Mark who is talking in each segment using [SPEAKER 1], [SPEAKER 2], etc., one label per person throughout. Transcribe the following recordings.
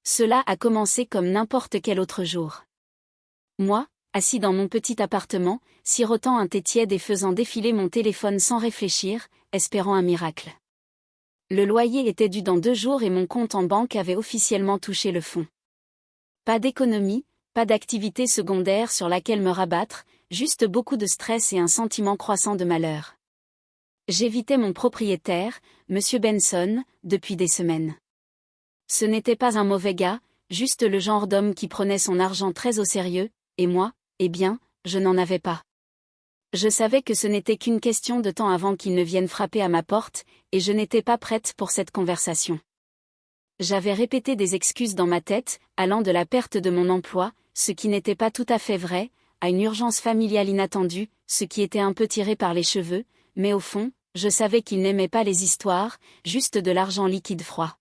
[SPEAKER 1] Cela a commencé comme n'importe quel autre jour. Moi, assis dans mon petit appartement, sirotant un thé tiède et faisant défiler mon téléphone sans réfléchir, espérant un miracle. Le loyer était dû dans 2 jours et mon compte en banque avait officiellement touché le fond. Pas d'économie, pas d'activité secondaire sur laquelle me rabattre, juste beaucoup de stress et un sentiment croissant de malheur. J'évitais mon propriétaire, Monsieur Benson, depuis des semaines. Ce n'était pas un mauvais gars, juste le genre d'homme qui prenait son argent très au sérieux, et moi, eh bien, je n'en avais pas. Je savais que ce n'était qu'une question de temps avant qu'il ne vienne frapper à ma porte, et je n'étais pas prête pour cette conversation. J'avais répété des excuses dans ma tête, allant de la perte de mon emploi, ce qui n'était pas tout à fait vrai, à une urgence familiale inattendue, ce qui était un peu tiré par les cheveux, mais au fond, je savais qu'il n'aimait pas les histoires, juste de l'argent liquide froid.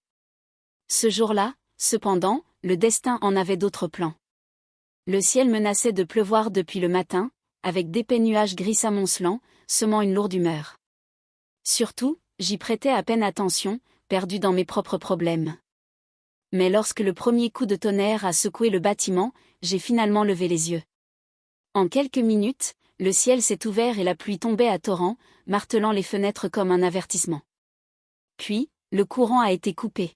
[SPEAKER 1] Ce jour-là, cependant, le destin en avait d'autres plans. Le ciel menaçait de pleuvoir depuis le matin, avec d'épais nuages gris s'amoncelant, semant une lourde humeur. Surtout, j'y prêtais à peine attention, perdu dans mes propres problèmes. Mais lorsque le premier coup de tonnerre a secoué le bâtiment, j'ai finalement levé les yeux. En quelques minutes, le ciel s'est ouvert et la pluie tombait à torrents, martelant les fenêtres comme un avertissement. Puis, le courant a été coupé.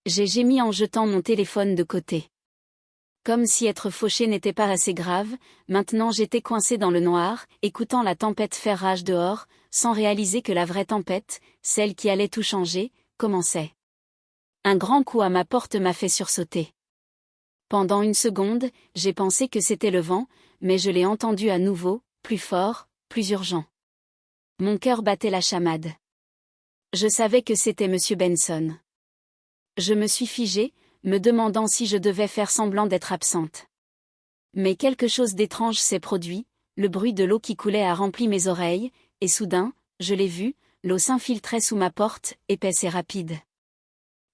[SPEAKER 1] J'ai gémi en jetant mon téléphone de côté. Comme si être fauché n'était pas assez grave, maintenant j'étais coincé dans le noir, écoutant la tempête faire rage dehors, sans réaliser que la vraie tempête, celle qui allait tout changer, commençait. Un grand coup à ma porte m'a fait sursauter. Pendant une seconde, j'ai pensé que c'était le vent, mais je l'ai entendu à nouveau, plus fort, plus urgent. Mon cœur battait la chamade. Je savais que c'était Monsieur Benson. Je me suis figée, me demandant si je devais faire semblant d'être absente. Mais quelque chose d'étrange s'est produit, le bruit de l'eau qui coulait a rempli mes oreilles, et soudain, je l'ai vu, l'eau s'infiltrait sous ma porte, épaisse et rapide.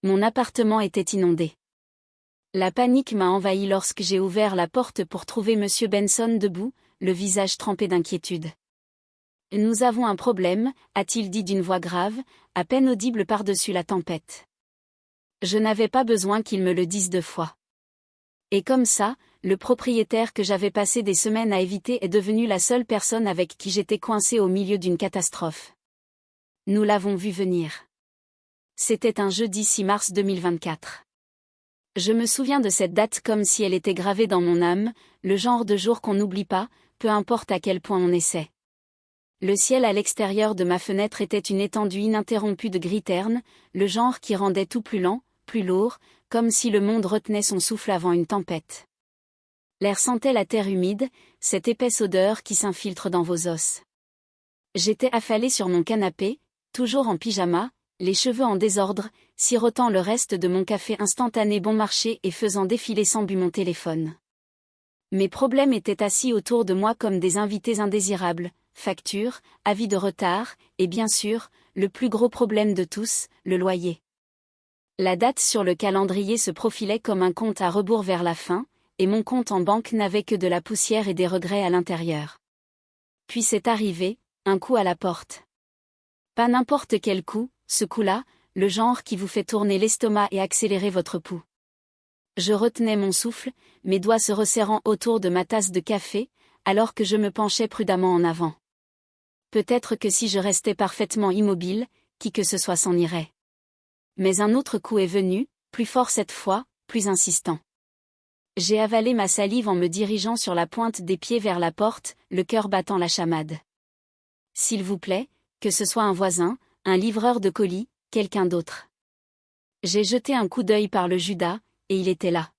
[SPEAKER 1] Mon appartement était inondé. La panique m'a envahi lorsque j'ai ouvert la porte pour trouver Monsieur Benson debout, le visage trempé d'inquiétude. « Nous avons un problème », a-t-il dit d'une voix grave, à peine audible par-dessus la tempête. Je n'avais pas besoin qu'il me le dise 2 fois. Et comme ça, le propriétaire que j'avais passé des semaines à éviter est devenu la seule personne avec qui j'étais coincé au milieu d'une catastrophe. Nous l'avons vu venir. C'était un jeudi 6 mars 2024. Je me souviens de cette date comme si elle était gravée dans mon âme, le genre de jour qu'on n'oublie pas, peu importe à quel point on essaie. Le ciel à l'extérieur de ma fenêtre était une étendue ininterrompue de gris terne, le genre qui rendait tout plus lent, plus lourd, comme si le monde retenait son souffle avant une tempête. L'air sentait la terre humide, cette épaisse odeur qui s'infiltre dans vos os. J'étais affalé sur mon canapé, toujours en pyjama, les cheveux en désordre, sirotant le reste de mon café instantané bon marché et faisant défiler sans but mon téléphone. Mes problèmes étaient assis autour de moi comme des invités indésirables, factures, avis de retard, et bien sûr, le plus gros problème de tous, le loyer. La date sur le calendrier se profilait comme un compte à rebours vers la fin, et mon compte en banque n'avait que de la poussière et des regrets à l'intérieur. Puis c'est arrivé, un coup à la porte. Pas n'importe quel coup, ce coup-là, le genre qui vous fait tourner l'estomac et accélérer votre pouls. Je retenais mon souffle, mes doigts se resserrant autour de ma tasse de café, alors que je me penchais prudemment en avant. Peut-être que si je restais parfaitement immobile, qui que ce soit s'en irait. Mais un autre coup est venu, plus fort cette fois, plus insistant. J'ai avalé ma salive en me dirigeant sur la pointe des pieds vers la porte, le cœur battant la chamade. S'il vous plaît, que ce soit un voisin, un livreur de colis, quelqu'un d'autre. J'ai jeté un coup d'œil par le Judas, et il était là.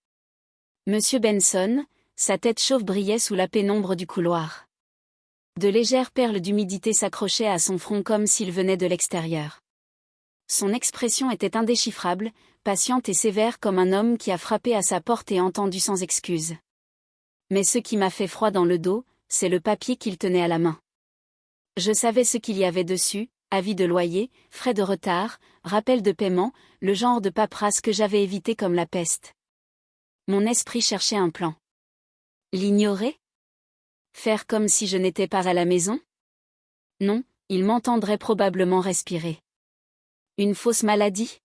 [SPEAKER 1] Monsieur Benson, sa tête chauve brillait sous la pénombre du couloir. De légères perles d'humidité s'accrochaient à son front comme s'il venait de l'extérieur. Son expression était indéchiffrable, patiente et sévère comme un homme qui a frappé à sa porte et entendu sans excuse. Mais ce qui m'a fait froid dans le dos, c'est le papier qu'il tenait à la main. Je savais ce qu'il y avait dessus, avis de loyer, frais de retard, rappel de paiement, le genre de paperasse que j'avais évité comme la peste. Mon esprit cherchait un plan. L'ignorer ? Faire comme si je n'étais pas à la maison ? Non, il m'entendrait probablement respirer. Une fausse maladie ?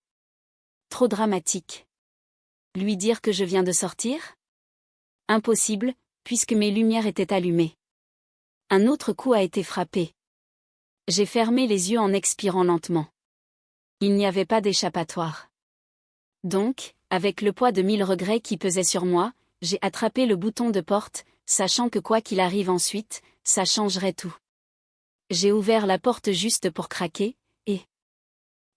[SPEAKER 1] Trop dramatique. Lui dire que je viens de sortir? Impossible, puisque mes lumières étaient allumées. Un autre coup a été frappé. J'ai fermé les yeux en expirant lentement. Il n'y avait pas d'échappatoire. Donc, avec le poids de 1000 regrets qui pesaient sur moi, j'ai attrapé le bouton de porte, sachant que quoi qu'il arrive ensuite, ça changerait tout. J'ai ouvert la porte juste pour craquer, et...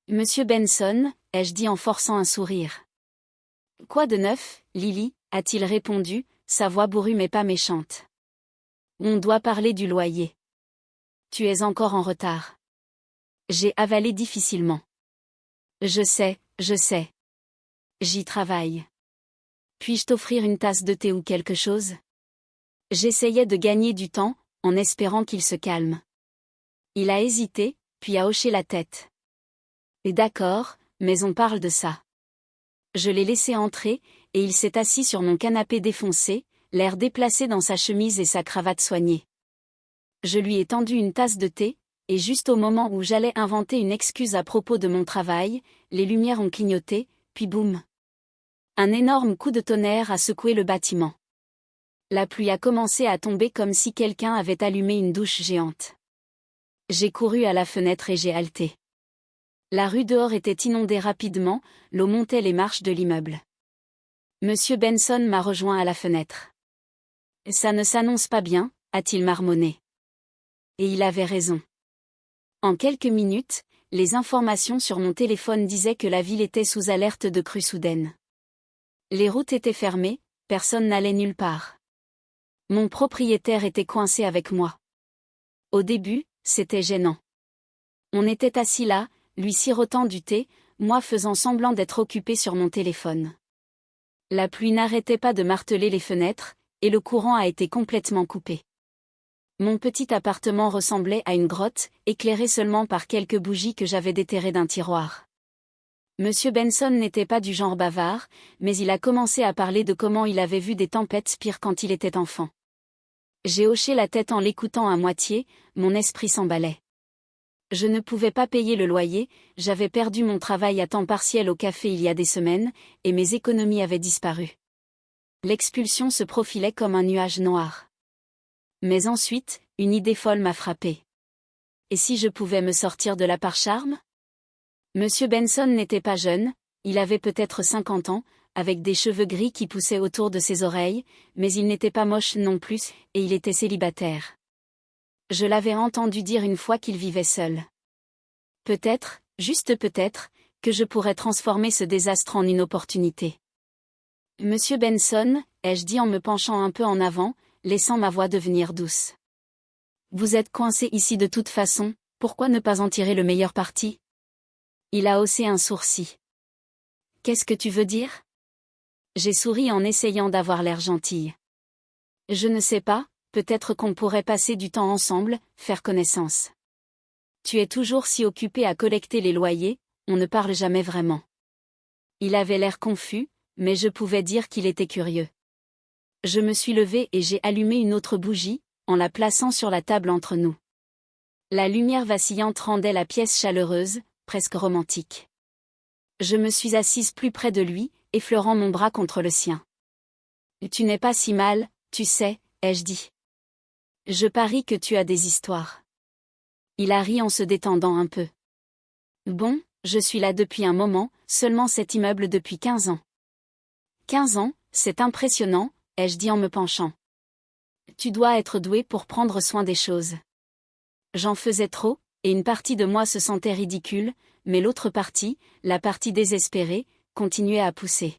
[SPEAKER 1] Monsieur Benson, ai-je dit en forçant un sourire. Quoi de neuf, Lily, a-t-il répondu, sa voix bourrue mais pas méchante. On doit parler du loyer. Tu es encore en retard. J'ai avalé difficilement. Je sais, je sais. J'y travaille. Puis-je t'offrir une tasse de thé ou quelque chose? J'essayais de gagner du temps, en espérant qu'il se calme. Il a hésité, puis a hoché la tête. Et d'accord, mais on parle de ça. Je l'ai laissé entrer, et il s'est assis sur mon canapé défoncé, l'air déplacé dans sa chemise et sa cravate soignée. Je lui ai tendu une tasse de thé, et juste au moment où j'allais inventer une excuse à propos de mon travail, les lumières ont clignoté, puis boum. Un énorme coup de tonnerre a secoué le bâtiment. La pluie a commencé à tomber comme si quelqu'un avait allumé une douche géante. J'ai couru à la fenêtre et j'ai halté. La rue dehors était inondée rapidement, l'eau montait les marches de l'immeuble. Monsieur Benson m'a rejoint à la fenêtre. Ça ne s'annonce pas bien, a-t-il marmonné. Et il avait raison. En quelques minutes, les informations sur mon téléphone disaient que la ville était sous alerte de crue soudaine. Les routes étaient fermées, personne n'allait nulle part. Mon propriétaire était coincé avec moi. Au début, c'était gênant. On était assis là, lui sirotant du thé, moi faisant semblant d'être occupé sur mon téléphone. La pluie n'arrêtait pas de marteler les fenêtres, et le courant a été complètement coupé. Mon petit appartement ressemblait à une grotte, éclairée seulement par quelques bougies que j'avais déterrées d'un tiroir. Monsieur Benson n'était pas du genre bavard, mais il a commencé à parler de comment il avait vu des tempêtes pires quand il était enfant. J'ai hoché la tête en l'écoutant à moitié, mon esprit s'emballait. Je ne pouvais pas payer le loyer, j'avais perdu mon travail à temps partiel au café il y a des semaines, et mes économies avaient disparu. L'expulsion se profilait comme un nuage noir. Mais ensuite, une idée folle m'a frappée. Et si je pouvais me sortir de là par charme? Monsieur Benson n'était pas jeune, il avait peut-être 50 ans, avec des cheveux gris qui poussaient autour de ses oreilles, mais il n'était pas moche non plus, et il était célibataire. Je l'avais entendu dire une fois qu'il vivait seul. Peut-être, juste peut-être, que je pourrais transformer ce désastre en une opportunité. Monsieur Benson, ai-je dit en me penchant un peu en avant, laissant ma voix devenir douce. Vous êtes coincé ici de toute façon, pourquoi ne pas en tirer le meilleur parti? Il a haussé un sourcil. Qu'est-ce que tu veux dire? J'ai souri en essayant d'avoir l'air gentille. Je ne sais pas, peut-être qu'on pourrait passer du temps ensemble, faire connaissance. Tu es toujours si occupé à collecter les loyers, on ne parle jamais vraiment. Il avait l'air confus, mais je pouvais dire qu'il était curieux. Je me suis levée et j'ai allumé une autre bougie, en la plaçant sur la table entre nous. La lumière vacillante rendait la pièce chaleureuse, presque romantique. Je me suis assise plus près de lui, effleurant mon bras contre le sien. Tu n'es pas si mal, tu sais, ai-je dit. Je parie que tu as des histoires. Il a ri en se détendant un peu. Bon, je suis là depuis un moment, seulement cet immeuble depuis 15 ans. 15 ans, c'est impressionnant, ai-je dit en me penchant. Tu dois être doué pour prendre soin des choses. J'en faisais trop, et une partie de moi se sentait ridicule, mais l'autre partie, la partie désespérée, continuait à pousser.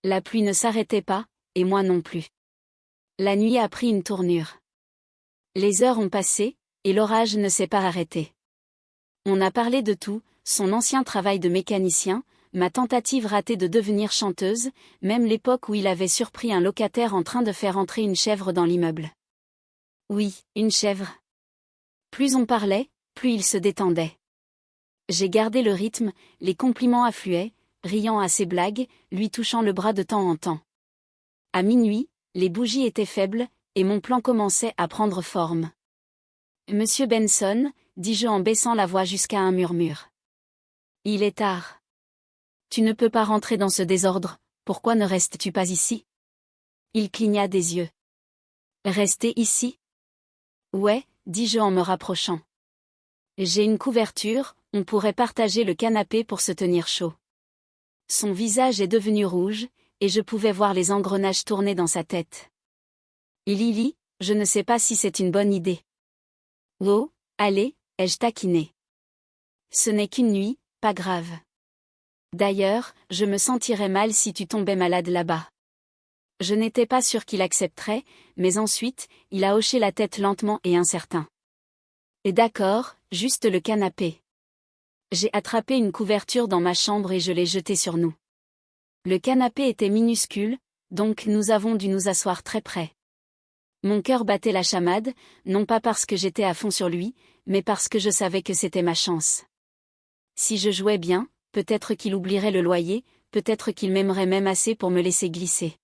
[SPEAKER 1] La pluie ne s'arrêtait pas, et moi non plus. La nuit a pris une tournure. Les heures ont passé, et l'orage ne s'est pas arrêté. On a parlé de tout, son ancien travail de mécanicien, ma tentative ratée de devenir chanteuse, même l'époque où il avait surpris un locataire en train de faire entrer une chèvre dans l'immeuble. Oui, une chèvre. Plus on parlait, plus il se détendait. J'ai gardé le rythme, les compliments affluaient, riant à ses blagues, lui touchant le bras de temps en temps. À minuit, les bougies étaient faibles, et mon plan commençait à prendre forme. Monsieur Benson, dis-je en baissant la voix jusqu'à un murmure. Il est tard. Tu ne peux pas rentrer dans ce désordre, pourquoi ne restes-tu pas ici? Il cligna des yeux. Rester ici? Ouais, dis-je en me rapprochant. J'ai une couverture, on pourrait partager le canapé pour se tenir chaud. Son visage est devenu rouge, et je pouvais voir les engrenages tourner dans sa tête. Lily, je ne sais pas si c'est une bonne idée. Oh, allez, ai-je taquiné. Ce n'est qu'une nuit, pas grave. D'ailleurs, je me sentirais mal si tu tombais malade là-bas. Je n'étais pas sûr qu'il accepterait, mais ensuite, il a hoché la tête lentement et incertain. Et d'accord, juste le canapé. J'ai attrapé une couverture dans ma chambre et je l'ai jetée sur nous. Le canapé était minuscule, donc nous avons dû nous asseoir très près. Mon cœur battait la chamade, non pas parce que j'étais à fond sur lui, mais parce que je savais que c'était ma chance. Si je jouais bien, peut-être qu'il oublierait le loyer, peut-être qu'il m'aimerait même assez pour me laisser glisser.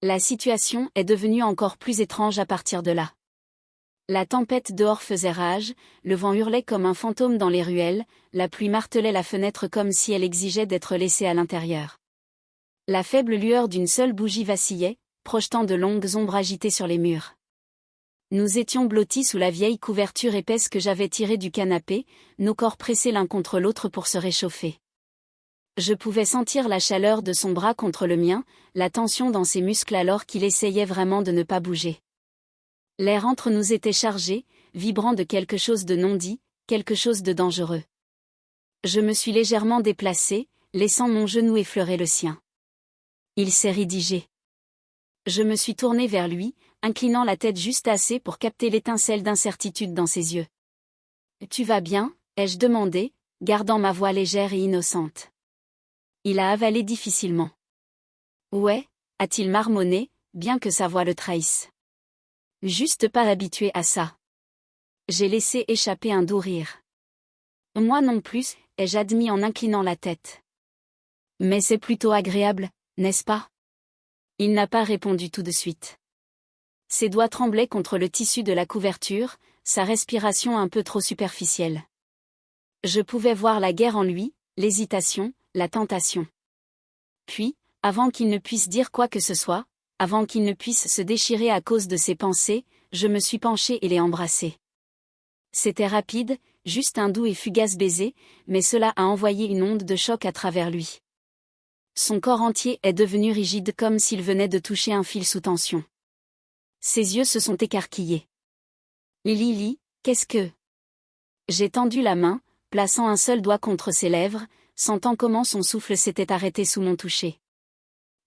[SPEAKER 1] La situation est devenue encore plus étrange à partir de là. La tempête dehors faisait rage, le vent hurlait comme un fantôme dans les ruelles, la pluie martelait la fenêtre comme si elle exigeait d'être laissée à l'intérieur. La faible lueur d'une seule bougie vacillait, projetant de longues ombres agitées sur les murs. Nous étions blottis sous la vieille couverture épaisse que j'avais tirée du canapé, nos corps pressés l'un contre l'autre pour se réchauffer. Je pouvais sentir la chaleur de son bras contre le mien, la tension dans ses muscles alors qu'il essayait vraiment de ne pas bouger. L'air entre nous était chargé, vibrant de quelque chose de non dit, quelque chose de dangereux. Je me suis légèrement déplacé, laissant mon genou effleurer le sien. Il s'est rédigé. Je me suis tourné vers lui, inclinant la tête juste assez pour capter l'étincelle d'incertitude dans ses yeux. « Tu vas bien ?» ai-je demandé, gardant ma voix légère et innocente. Il a avalé difficilement. « Ouais » a-t-il marmonné, bien que sa voix le trahisse. Juste pas habitué à ça. J'ai laissé échapper un doux rire. Moi non plus, ai-je admis en inclinant la tête. Mais c'est plutôt agréable, n'est-ce pas? Il n'a pas répondu tout de suite. Ses doigts tremblaient contre le tissu de la couverture, sa respiration un peu trop superficielle. Je pouvais voir la guerre en lui, l'hésitation, la tentation. Puis, avant qu'il ne puisse dire quoi que ce soit, avant qu'il ne puisse se déchirer à cause de ses pensées, je me suis penchée et l'ai embrassé. C'était rapide, juste un doux et fugace baiser, mais cela a envoyé une onde de choc à travers lui. Son corps entier est devenu rigide comme s'il venait de toucher un fil sous tension. Ses yeux se sont écarquillés. Lily, qu'est-ce que... J'ai tendu la main, plaçant un seul doigt contre ses lèvres, sentant comment son souffle s'était arrêté sous mon toucher.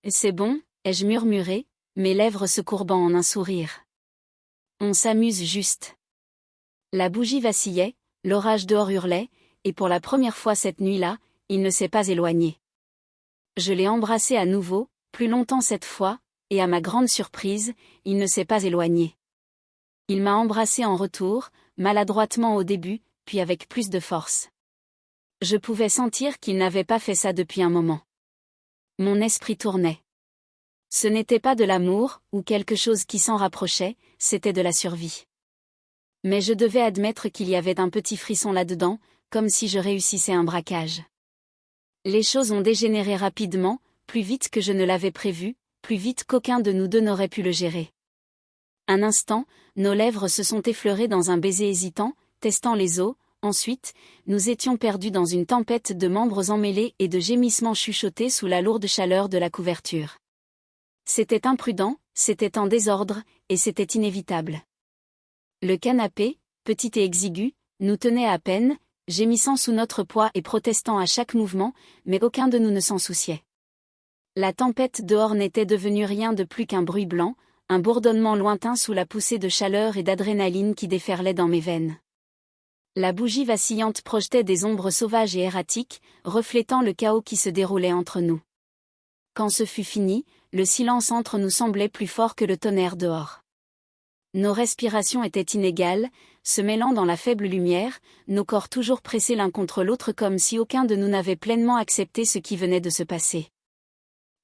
[SPEAKER 1] C'est bon, ai-je murmuré, mes lèvres se courbant en un sourire. On s'amuse juste. La bougie vacillait, l'orage dehors hurlait, et pour la première fois cette nuit-là, il ne s'est pas éloigné. Je l'ai embrassé à nouveau, plus longtemps cette fois, et à ma grande surprise, il ne s'est pas éloigné. Il m'a embrassé en retour, maladroitement au début, puis avec plus de force. Je pouvais sentir qu'il n'avait pas fait ça depuis un moment. Mon esprit tournait. Ce n'était pas de l'amour, ou quelque chose qui s'en rapprochait, c'était de la survie. Mais je devais admettre qu'il y avait un petit frisson là-dedans, comme si je réussissais un braquage. Les choses ont dégénéré rapidement, plus vite que je ne l'avais prévu, plus vite qu'aucun de nous deux n'aurait pu le gérer. Un instant, nos lèvres se sont effleurées dans un baiser hésitant, testant les os, ensuite, nous étions perdus dans une tempête de membres emmêlés et de gémissements chuchotés sous la lourde chaleur de la couverture. C'était imprudent, c'était en désordre, et c'était inévitable. Le canapé, petit et exigu, nous tenait à peine, gémissant sous notre poids et protestant à chaque mouvement, mais aucun de nous ne s'en souciait. La tempête dehors n'était devenue rien de plus qu'un bruit blanc, un bourdonnement lointain sous la poussée de chaleur et d'adrénaline qui déferlait dans mes veines. La bougie vacillante projetait des ombres sauvages et erratiques, reflétant le chaos qui se déroulait entre nous. Quand ce fut fini, le silence entre nous semblait plus fort que le tonnerre dehors. Nos respirations étaient inégales, se mêlant dans la faible lumière, nos corps toujours pressés l'un contre l'autre comme si aucun de nous n'avait pleinement accepté ce qui venait de se passer.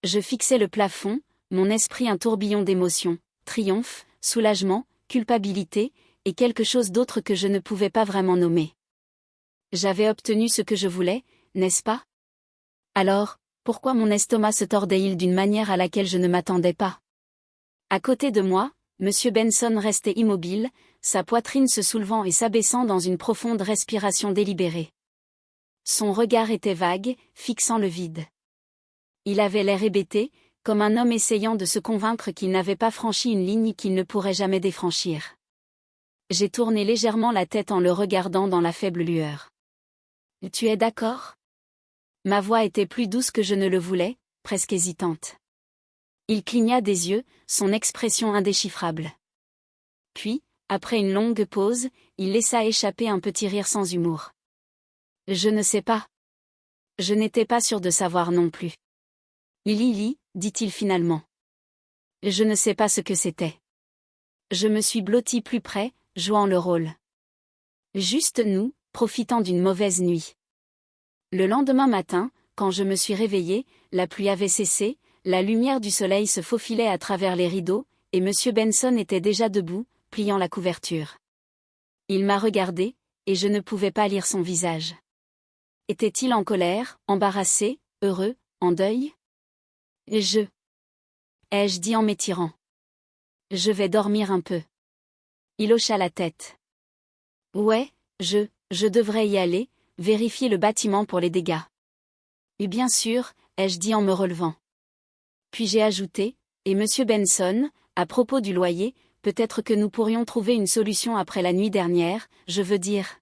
[SPEAKER 1] Je fixais le plafond, mon esprit un tourbillon d'émotions, triomphe, soulagement, culpabilité, et quelque chose d'autre que je ne pouvais pas vraiment nommer. J'avais obtenu ce que je voulais, n'est-ce pas? Alors, Pourquoi mon estomac se tordait-il d'une manière à laquelle je ne m'attendais pas? À côté de moi, Monsieur Benson restait immobile, sa poitrine se soulevant et s'abaissant dans une profonde respiration délibérée. Son regard était vague, fixant le vide. Il avait l'air hébété, comme un homme essayant de se convaincre qu'il n'avait pas franchi une ligne qu'il ne pourrait jamais défranchir. J'ai tourné légèrement la tête en le regardant dans la faible lueur. « Tu es d'accord ?» Ma voix était plus douce que je ne le voulais, presque hésitante. Il cligna des yeux, son expression indéchiffrable. Puis, après une longue pause, il laissa échapper un petit rire sans humour. « Je ne sais pas. » Je n'étais pas sûr de savoir non plus. « Lily, » dit-il finalement. Je ne sais pas ce que c'était. Je me suis blotti plus près, jouant le rôle. Juste nous, profitant d'une mauvaise nuit. Le lendemain matin, quand je me suis réveillée, la pluie avait cessé, la lumière du soleil se faufilait à travers les rideaux, et Monsieur Benson était déjà debout, pliant la couverture. Il m'a regardé, et je ne pouvais pas lire son visage. Était-il en colère, embarrassé, heureux, en deuil? Ai-je dit en m'étirant. Je vais dormir un peu. Il hocha la tête. Ouais, je devrais y aller, vérifier le bâtiment pour les dégâts. Et bien sûr, ai-je dit en me relevant. Puis j'ai ajouté, et Monsieur Benson, à propos du loyer, peut-être que nous pourrions trouver une solution après la nuit dernière, je veux dire.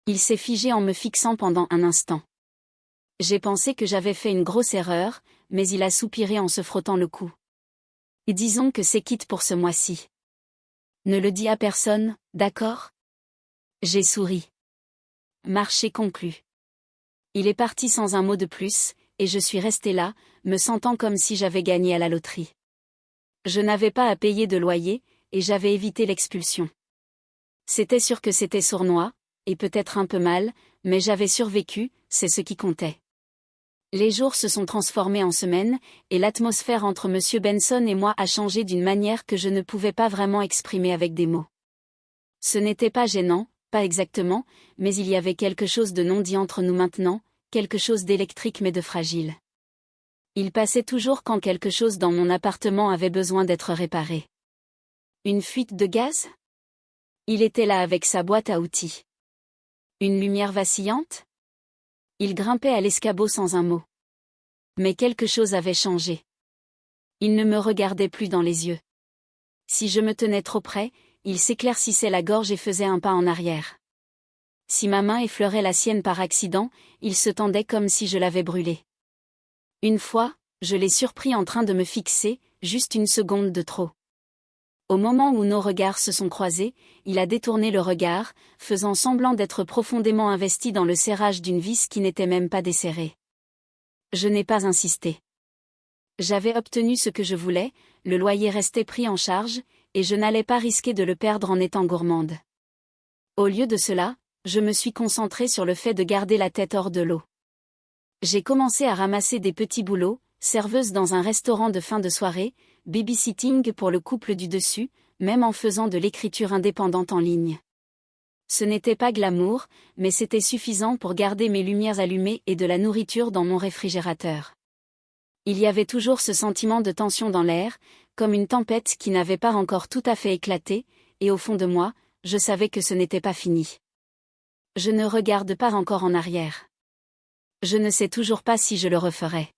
[SPEAKER 1] Il s'est figé en me fixant pendant un instant. J'ai pensé que j'avais fait une grosse erreur, mais il a soupiré en se frottant le cou. Et disons que c'est quitte pour ce mois-ci. Ne le dis à personne, d'accord? J'ai souri. Marché conclu. Il est parti sans un mot de plus, et je suis restée là, me sentant comme si j'avais gagné à la loterie. Je n'avais pas à payer de loyer, et j'avais évité l'expulsion. C'était sûr que c'était sournois, et peut-être un peu mal, mais j'avais survécu, c'est ce qui comptait. Les jours se sont transformés en semaines, et l'atmosphère entre Monsieur Benson et moi a changé d'une manière que je ne pouvais pas vraiment exprimer avec des mots. Ce n'était pas gênant, pas exactement, mais il y avait quelque chose de non dit entre nous maintenant, quelque chose d'électrique mais de fragile. Il passait toujours quand quelque chose dans mon appartement avait besoin d'être réparé. Une fuite de gaz? Il était là avec sa boîte à outils. Une lumière vacillante? Il grimpait à l'escabeau sans un mot. Mais quelque chose avait changé. Il ne me regardait plus dans les yeux. Si je me tenais trop près, il s'éclaircissait la gorge et faisait un pas en arrière. Si ma main effleurait la sienne par accident, il se tendait comme si je l'avais brûlé. Une fois, je l'ai surpris en train de me fixer, juste une seconde de trop. Au moment où nos regards se sont croisés, il a détourné le regard, faisant semblant d'être profondément investi dans le serrage d'une vis qui n'était même pas desserrée. Je n'ai pas insisté. J'avais obtenu ce que je voulais, le loyer restait pris en charge, et je n'allais pas risquer de le perdre en étant gourmande. Au lieu de cela, je me suis concentrée sur le fait de garder la tête hors de l'eau. J'ai commencé à ramasser des petits boulots, serveuse dans un restaurant de fin de soirée, babysitting pour le couple du dessus, même en faisant de l'écriture indépendante en ligne. Ce n'était pas glamour, mais c'était suffisant pour garder mes lumières allumées et de la nourriture dans mon réfrigérateur. Il y avait toujours ce sentiment de tension dans l'air, comme une tempête qui n'avait pas encore tout à fait éclaté, et au fond de moi, je savais que ce n'était pas fini. Je ne regarde pas encore en arrière. Je ne sais toujours pas si je le referai.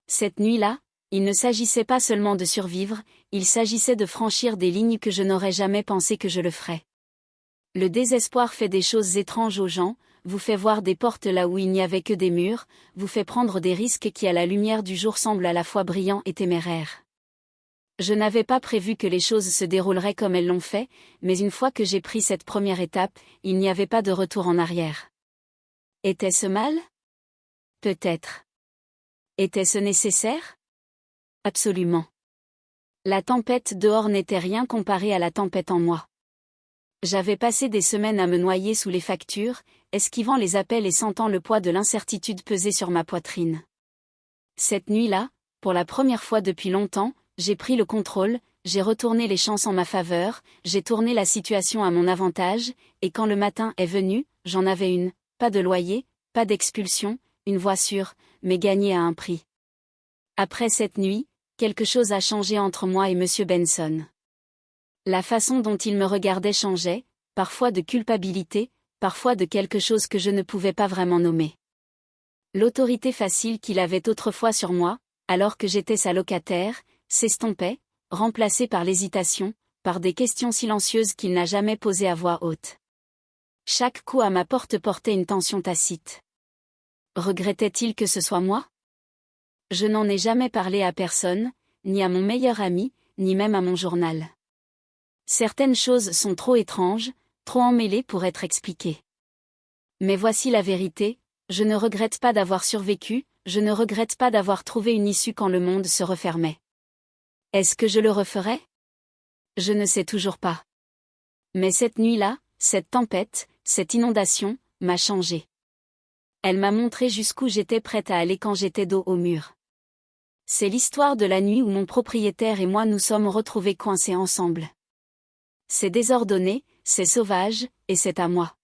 [SPEAKER 1] Cette nuit-là, il ne s'agissait pas seulement de survivre, il s'agissait de franchir des lignes que je n'aurais jamais pensé que je le ferais. Le désespoir fait des choses étranges aux gens, vous fait voir des portes là où il n'y avait que des murs, vous fait prendre des risques qui à la lumière du jour semblent à la fois brillants et téméraires. Je n'avais pas prévu que les choses se dérouleraient comme elles l'ont fait, mais une fois que j'ai pris cette première étape, il n'y avait pas de retour en arrière. Était-ce mal? Peut-être. Était-ce nécessaire? Absolument. La tempête dehors n'était rien comparée à la tempête en moi. J'avais passé des semaines à me noyer sous les factures, esquivant les appels et sentant le poids de l'incertitude peser sur ma poitrine. Cette nuit-là, pour la première fois depuis longtemps, j'ai pris le contrôle, j'ai retourné les chances en ma faveur, j'ai tourné la situation à mon avantage, et quand le matin est venu, j'en avais une, pas de loyer, pas d'expulsion, une voix sûre, mais gagnée à un prix. Après cette nuit, quelque chose a changé entre moi et Monsieur Benson. La façon dont il me regardait changeait, parfois de culpabilité, parfois de quelque chose que je ne pouvais pas vraiment nommer. L'autorité facile qu'il avait autrefois sur moi, alors que j'étais sa locataire, s'estompait, remplacée par l'hésitation, par des questions silencieuses qu'il n'a jamais posées à voix haute. Chaque coup à ma porte portait une tension tacite. Regrettait-il que ce soit moi? Je n'en ai jamais parlé à personne, ni à mon meilleur ami, ni même à mon journal. Certaines choses sont trop étranges, trop emmêlées pour être expliquées. Mais voici la vérité, je ne regrette pas d'avoir survécu, je ne regrette pas d'avoir trouvé une issue quand le monde se refermait. Est-ce que je le referais? Je ne sais toujours pas. Mais cette nuit-là, cette tempête, cette inondation, m'a changé. Elle m'a montré jusqu'où j'étais prête à aller quand j'étais dos au mur. C'est l'histoire de la nuit où mon propriétaire et moi nous sommes retrouvés coincés ensemble. C'est désordonné, c'est sauvage, et c'est à moi.